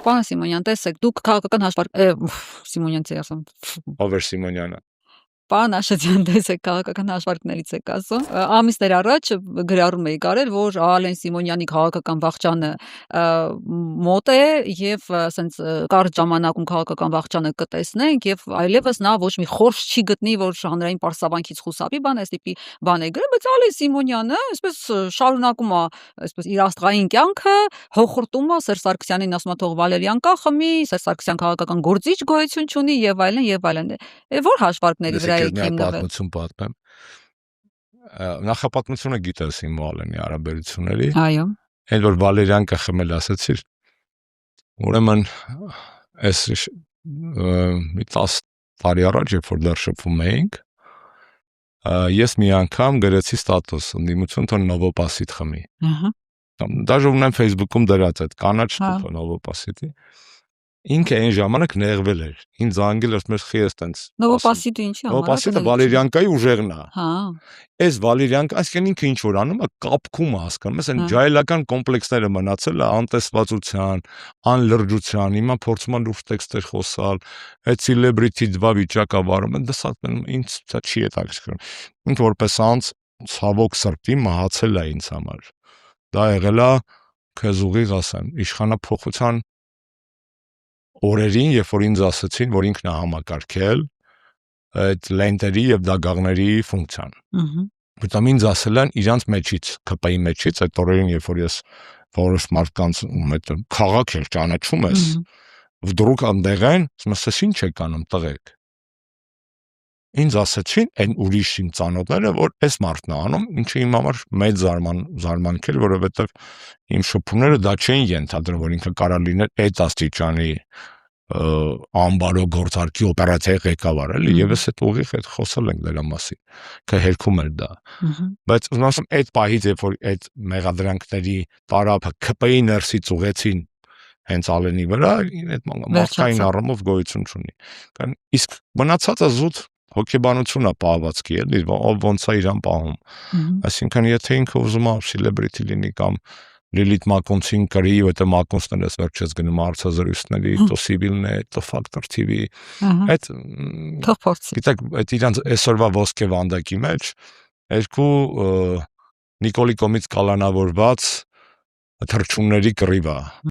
պարոն Սիմոնյան, տեսեք, դուք քաղաքական հաշվարկ Սիմոնյանցի ասում։ Ով է Սիմոնյանը։ Պարոն Աշոտյան, տեսեք, քաղաքական հաշվարկներից եք ասում։ Ամիսներ առաջ գրառում էի կարել, որ Ալեն Սիմոնյանի քաղաքական վախճանը մոտ է եւ ասենց կարճ ժամանակում քաղաքական վախճանը կտեսնենք եւ այլևս նա ոչ մի խորշ չի գտնի, որ հանրային պարսավանքից խուսափի բան, այս տիպի բան է գրել, բայց Ալեն Սիմոնյանը այսպես շարունակում է այսպես իր աստղային կյանքը, հոխորտում է Սերժ Սարգսյանին, ասում է թող Վալերիան կա խմի, Սերժ Սարգսյան քաղաքական գործիչ գոյություն չունի եւ այլն եւ այլն։ Որ հաշվարկների վրա եք հիմնվել։ Պատմություն պատմեմ։ Նախապատմությունը գիտես իմ Ալենի հարաբերությունների։ Այո։ Այդ որ Վալերիան կխմել ասացիր։ Ուրեմն այս մի 10 տարի առաջ, երբ որ դեռ շփվում էինք, ես մի անգամ գրեցի ստատուս, ընդդիմություն թող Նովոպասիտ խմի։ Ահա։ Դաժե ունեմ Facebook-ում դրած այդ կանաչ տուփը Նովոպասիտի։ Ինքը այն ժամանակ նեղվել էր։ Ինձ անգել էր մեր խի էստենց։ Նովոպասիտը ինչի համար։ Նովոպասիտը Վալերիանկայի ուժեղն է։ Հա։ Այս Վալերիանկ, այսինքն ինքը ինչ որ անում է, կապքում է, հասկանում ես, այն ջահելական կոմպլեքսները մնացել է անտեսվածության, անլրջության, հիմա փորձում են լուրջ տեքստեր խոսալ, այդ celebrity դվա վիճակա վարում են, դա ինձ դա չի հետաքրքրում։ Ինքը որպես անձ ցավոք սրտի մահացել է ինձ համար։ Դա եղել է, քեզ ուղիղ ասեմ, իշխանափոխության օրերին, երբ որ ինձ ասացին, որ ինքն է համակարգել այդ լենտերի եւ դագաղների ֆունկցիան։ Բայց ինձ ասել են իրանց մեջից, ԿՊ-ի մեջից, այդ օրերին, երբ որ ես որոշ մարդկանց այդ քաղաք էր ճանաչում ես, վդրուկ անդեղ են, ասես ինչ եք անում տղեկ։ Ինձ ասացին այն ուրիշ իմ ծանոթները, որ այս մարդն է անում, ինչը իմ համար մեծ զարմանք էր, որովհետեւ իմ շփումները դա չէին ենթադրում, որ ինքը կարա լինել այդ աստիճանի անբարո գործարքի օպերացիայի ղեկավար, էլի, եւ ես այդ ուղիղ այդ խոսել ենք դրա մասին, թե հերքում էր դա։ Բայց ուզում ասեմ, այդ պահից, երբ որ այդ մեղադրանքների տարափը ԿՊ-ի ներսից ուղեցին հենց Ալենի վրա, այդ մարդկային առումով գոյություն չունի։ Իսկ մնացածը զուտ հոգեբանություն է պահվածքի, էլի, ոնց է իրան պահում։ Այսինքն, եթե ինքը ուզում է celebrity լինի կամ Լիլիթ Մակոնցին կրի, որտեղ Մակոնցն էս վերջից գնում հարցազրույցների, то Սիվիլն է, то Factor TV։ Այդ թող փորձի։ Գիտեք, այդ իրանց այսօրվա ոսկե վանդակի մեջ երկու Նիկոլի կոմից կալանավորված թռչունների կռիվ է։